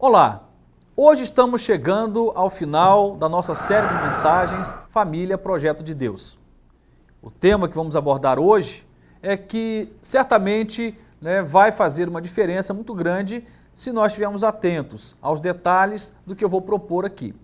Olá, hoje estamos chegando ao final da nossa série de mensagens Família, Projeto de Deus. O tema que vamos abordar hoje é que certamente vai fazer uma diferença muito grande se nós estivermos atentos aos detalhes do que eu vou propor aqui.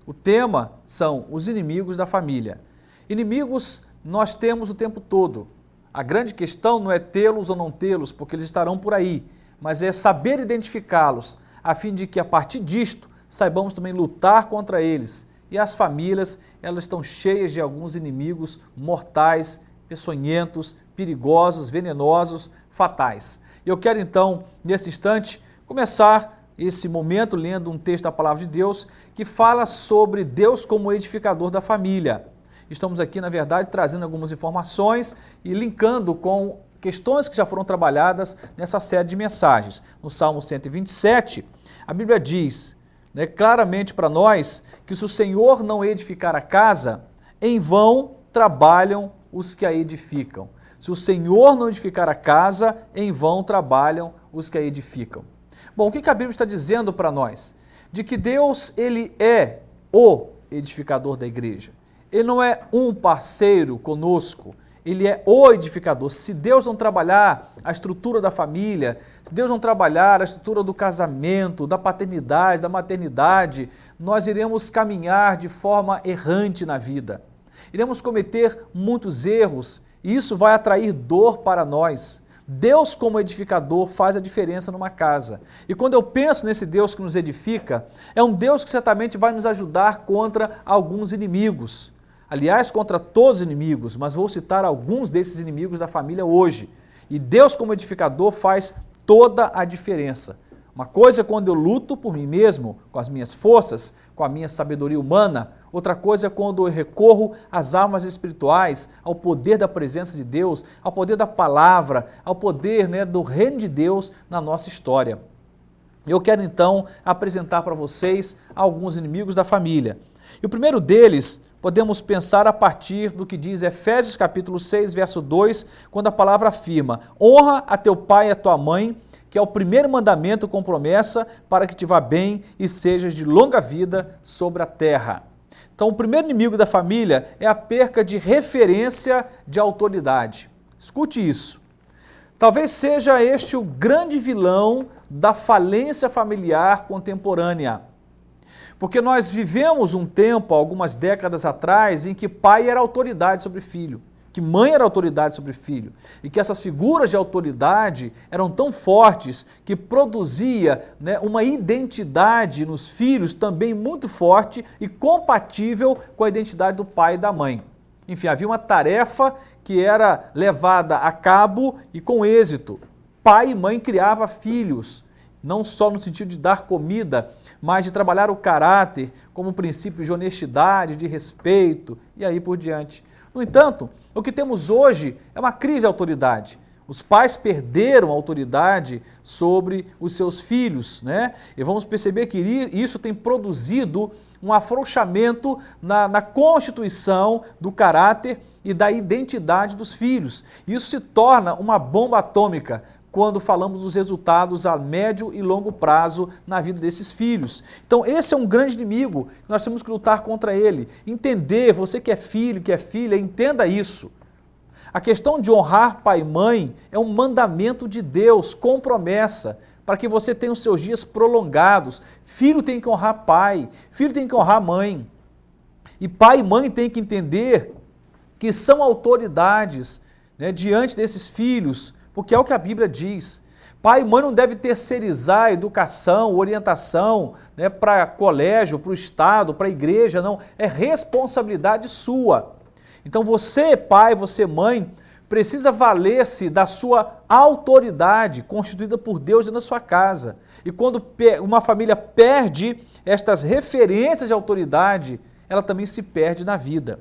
O tema são os inimigos da família. Inimigos nós temos o tempo todo. A grande questão não é tê-los ou não tê-los, porque eles estarão por aí, mas é saber identificá-los, a fim de que a partir disto saibamos também lutar contra eles. E as famílias, elas estão cheias de alguns inimigos mortais, peçonhentos, perigosos, venenosos, fatais. Eu quero então, nesse instante, começar esse momento lendo um texto da Palavra de Deus que fala sobre Deus como edificador da família. Estamos aqui, na verdade, trazendo algumas informações e linkando com questões que já foram trabalhadas nessa série de mensagens. No Salmo 127, a Bíblia diz claramente para nós que se o Senhor não edificar a casa, em vão trabalham os que a edificam. Se o Senhor não edificar a casa, em vão trabalham os que a edificam. Bom, o que a Bíblia está dizendo para nós? De que Deus, ele é o edificador da igreja. Ele não é um parceiro conosco, ele é o edificador. Se Deus não trabalhar a estrutura da família, se Deus não trabalhar a estrutura do casamento, da paternidade, da maternidade, nós iremos caminhar de forma errante na vida. Iremos cometer muitos erros e isso vai atrair dor para nós. Deus como edificador faz a diferença numa casa. E quando eu penso nesse Deus que nos edifica, é um Deus que certamente vai nos ajudar contra alguns inimigos. Aliás, contra todos os inimigos, mas vou citar alguns desses inimigos da família hoje. E Deus como edificador faz toda a diferença. Uma coisa é quando eu luto por mim mesmo, com as minhas forças, com a minha sabedoria humana. Outra coisa é quando eu recorro às armas espirituais, ao poder da presença de Deus, ao poder da palavra, ao poder do reino de Deus na nossa história. Eu quero então apresentar para vocês alguns inimigos da família. E o primeiro deles, podemos pensar a partir do que diz Efésios capítulo 6, verso 2, quando a palavra afirma: honra a teu pai e a tua mãe, que é o primeiro mandamento com promessa para que te vá bem e sejas de longa vida sobre a terra. Então, o primeiro inimigo da família é a perca de referência de autoridade. Escute isso. Talvez seja este o grande vilão da falência familiar contemporânea. Porque nós vivemos um tempo, algumas décadas atrás, em que pai era autoridade sobre filho, que mãe era autoridade sobre filho, e que essas figuras de autoridade eram tão fortes que produzia uma identidade nos filhos também muito forte e compatível com a identidade do pai e da mãe. Enfim, havia uma tarefa que era levada a cabo e com êxito. Pai e mãe criavam filhos, não só no sentido de dar comida, mas de trabalhar o caráter como princípio de honestidade, de respeito e aí por diante. No entanto, o que temos hoje é uma crise de autoridade. Os pais perderam a autoridade sobre os seus filhos, E vamos perceber que isso tem produzido um afrouxamento na constituição do caráter e da identidade dos filhos. Isso se torna uma bomba atômica quando falamos dos resultados a médio e longo prazo na vida desses filhos. Então esse é um grande inimigo, nós temos que lutar contra ele. Entender, você que é filho, que é filha, entenda isso. A questão de honrar pai e mãe é um mandamento de Deus, com promessa, para que você tenha os seus dias prolongados. Filho tem que honrar pai, filho tem que honrar mãe. E pai e mãe têm que entender que são autoridades diante desses filhos, porque é o que a Bíblia diz. Pai e mãe não devem terceirizar a educação, orientação para colégio, para o Estado, para a igreja, não. É responsabilidade sua. Então você, pai, você, mãe, precisa valer-se da sua autoridade constituída por Deus na sua casa. E quando uma família perde estas referências de autoridade, ela também se perde na vida.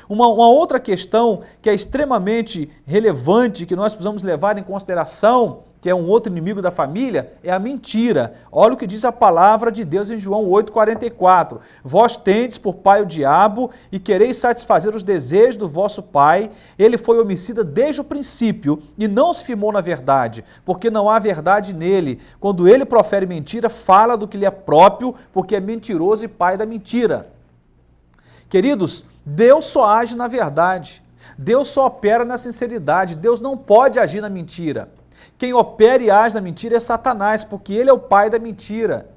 Uma outra questão que é extremamente relevante, que nós precisamos levar em consideração, que é um outro inimigo da família, é a mentira. Olha o que diz a palavra de Deus em João 8,44. Vós tendes por pai o diabo e quereis satisfazer os desejos do vosso pai. Ele foi homicida desde o princípio e não se firmou na verdade, porque não há verdade nele. Quando ele profere mentira, fala do que lhe é próprio, porque é mentiroso e pai da mentira. Queridos, Deus só age na verdade. Deus só opera na sinceridade. Deus não pode agir na mentira. Quem opera e age na mentira é Satanás, porque ele é o pai da mentira.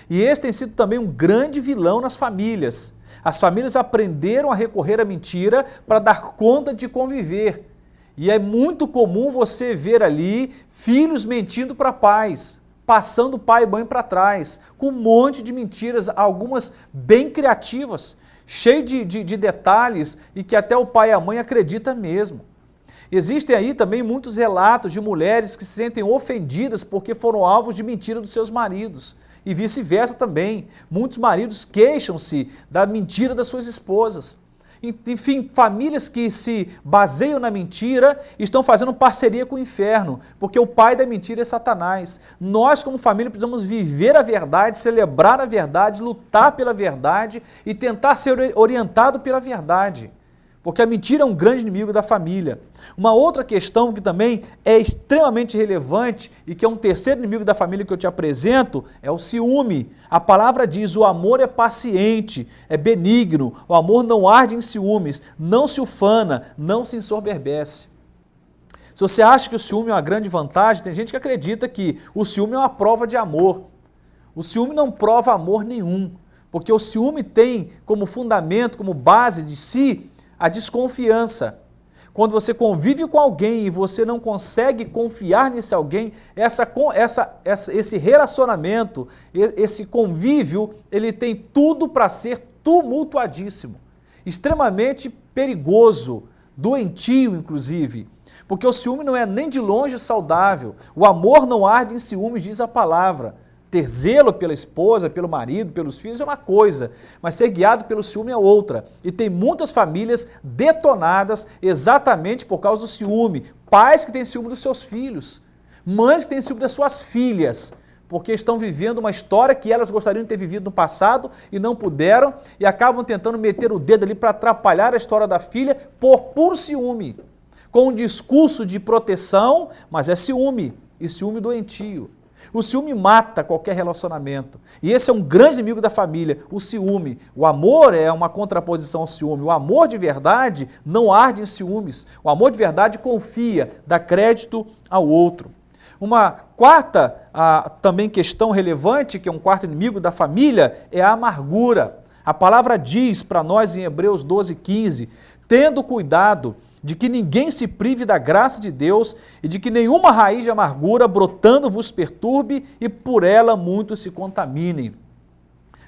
E esse tem sido também um grande vilão nas famílias. As famílias aprenderam a recorrer à mentira para dar conta de conviver. E é muito comum você ver ali filhos mentindo para pais, passando pai e mãe para trás, com um monte de mentiras, algumas bem criativas, cheio de detalhes e que até o pai e a mãe acreditam mesmo. Existem aí também muitos relatos de mulheres que se sentem ofendidas porque foram alvos de mentira dos seus maridos. E vice-versa também. Muitos maridos queixam-se da mentira das suas esposas. Enfim, famílias que se baseiam na mentira estão fazendo parceria com o inferno, porque o pai da mentira é Satanás. Nós, como família, precisamos viver a verdade, celebrar a verdade, lutar pela verdade e tentar ser orientado pela verdade. Porque a mentira é um grande inimigo da família. Uma outra questão que também é extremamente relevante e que é um terceiro inimigo da família que eu te apresento é o ciúme. A palavra diz, o amor é paciente, é benigno, o amor não arde em ciúmes, não se ufana, não se ensoberbece. Se você acha que o ciúme é uma grande vantagem, tem gente que acredita que o ciúme é uma prova de amor. O ciúme não prova amor nenhum, porque o ciúme tem como fundamento, como base de si, a desconfiança. Quando você convive com alguém e você não consegue confiar nesse alguém, esse relacionamento, esse convívio, ele tem tudo para ser tumultuadíssimo, extremamente perigoso, doentio inclusive, porque o ciúme não é nem de longe saudável, o amor não arde em ciúmes, diz a palavra. Ter zelo pela esposa, pelo marido, pelos filhos é uma coisa, mas ser guiado pelo ciúme é outra. E tem muitas famílias detonadas exatamente por causa do ciúme. Pais que têm ciúme dos seus filhos, mães que têm ciúme das suas filhas, porque estão vivendo uma história que elas gostariam de ter vivido no passado e não puderam, e acabam tentando meter o dedo ali para atrapalhar a história da filha por puro ciúme. Com um discurso de proteção, mas é ciúme, e ciúme doentio. O ciúme mata qualquer relacionamento. E esse é um grande inimigo da família, o ciúme. O amor é uma contraposição ao ciúme. O amor de verdade não arde em ciúmes. O amor de verdade confia, dá crédito ao outro. Uma quarta também questão relevante, que é um quarto inimigo da família, é a amargura. A palavra diz para nós em Hebreus 12:15, tendo cuidado de que ninguém se prive da graça de Deus e de que nenhuma raiz de amargura brotando vos perturbe e por ela muitos se contaminem.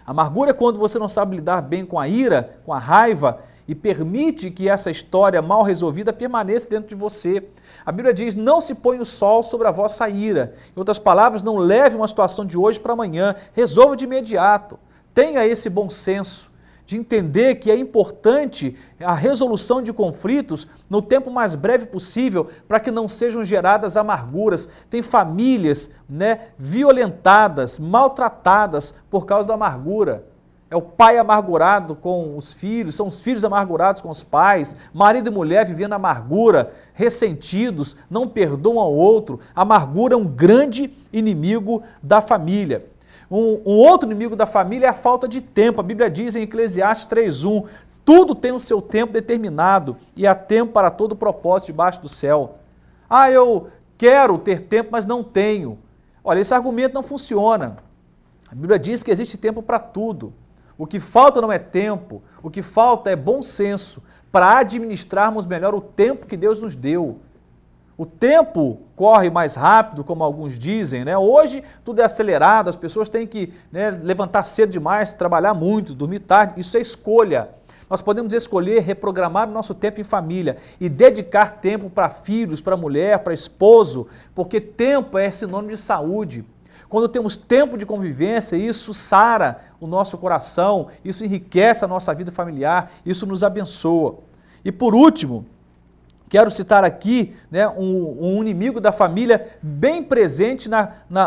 Amargura é quando você não sabe lidar bem com a ira, com a raiva e permite que essa história mal resolvida permaneça dentro de você. A Bíblia diz, não se põe o sol sobre a vossa ira. Em outras palavras, não leve uma situação de hoje para amanhã, resolva de imediato. Tenha esse bom senso de entender que é importante a resolução de conflitos no tempo mais breve possível para que não sejam geradas amarguras. Tem famílias, violentadas, maltratadas por causa da amargura. É o pai amargurado com os filhos, são os filhos amargurados com os pais, marido e mulher vivendo amargura, ressentidos, não perdoam ao outro. A amargura é um grande inimigo da família. Um outro inimigo da família é a falta de tempo. A Bíblia diz em Eclesiastes 3:1, tudo tem o seu tempo determinado e há tempo para todo propósito debaixo do céu. Eu quero ter tempo, mas não tenho. Olha, esse argumento não funciona. A Bíblia diz que existe tempo para tudo. O que falta não é tempo, o que falta é bom senso para administrarmos melhor o tempo que Deus nos deu. O tempo corre mais rápido, como alguns dizem, Hoje tudo é acelerado, as pessoas têm que levantar cedo demais, trabalhar muito, dormir tarde, isso é escolha. Nós podemos escolher reprogramar o nosso tempo em família e dedicar tempo para filhos, para mulher, para esposo, porque tempo é sinônimo de saúde. Quando temos tempo de convivência, isso sara o nosso coração, isso enriquece a nossa vida familiar, isso nos abençoa. E por último, Quero citar aqui, né, um inimigo da família bem presente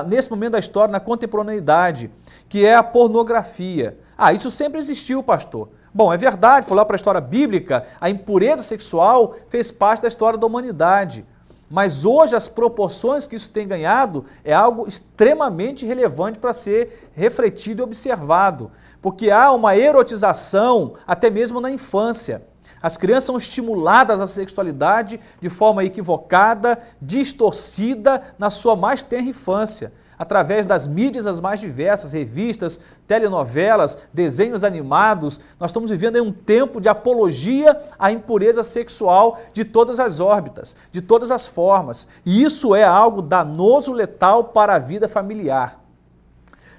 nesse momento da história, na contemporaneidade, que é a pornografia. Ah, isso sempre existiu, pastor. Bom, é verdade, foi lá para a história bíblica, a impureza sexual fez parte da história da humanidade. Mas hoje as proporções que isso tem ganhado é algo extremamente relevante para ser refletido e observado, porque há uma erotização até mesmo na infância. As crianças são estimuladas à sexualidade de forma equivocada, distorcida na sua mais tenra infância, através das mídias as mais diversas, revistas, telenovelas, desenhos animados. Nós estamos vivendo em um tempo de apologia à impureza sexual de todas as órbitas, de todas as formas. E isso é algo danoso, letal para a vida familiar.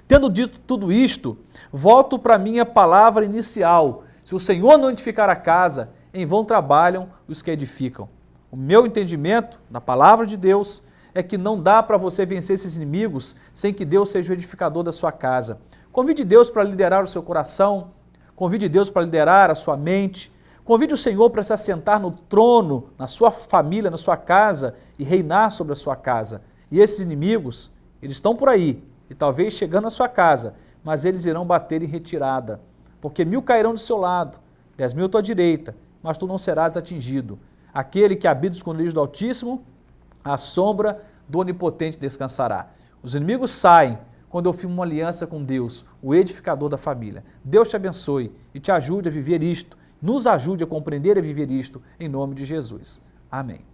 Tendo dito tudo isto, volto para a minha palavra inicial. Se o Senhor não edificar a casa, em vão trabalham os que edificam. O meu entendimento da palavra de Deus é que não dá para você vencer esses inimigos sem que Deus seja o edificador da sua casa. Convide Deus para liderar o seu coração, convide Deus para liderar a sua mente, convide o Senhor para se assentar no trono, na sua família, na sua casa e reinar sobre a sua casa. E esses inimigos, eles estão por aí e talvez chegando à sua casa, mas eles irão bater em retirada. Porque 1000 cairão do seu lado, 10.000 à tua direita, mas tu não serás atingido. Aquele que habita os esconderijos do Altíssimo, a sombra do Onipotente descansará. Os inimigos saem quando eu firmo uma aliança com Deus, o edificador da família. Deus te abençoe e te ajude a viver isto, nos ajude a compreender e viver isto, em nome de Jesus. Amém.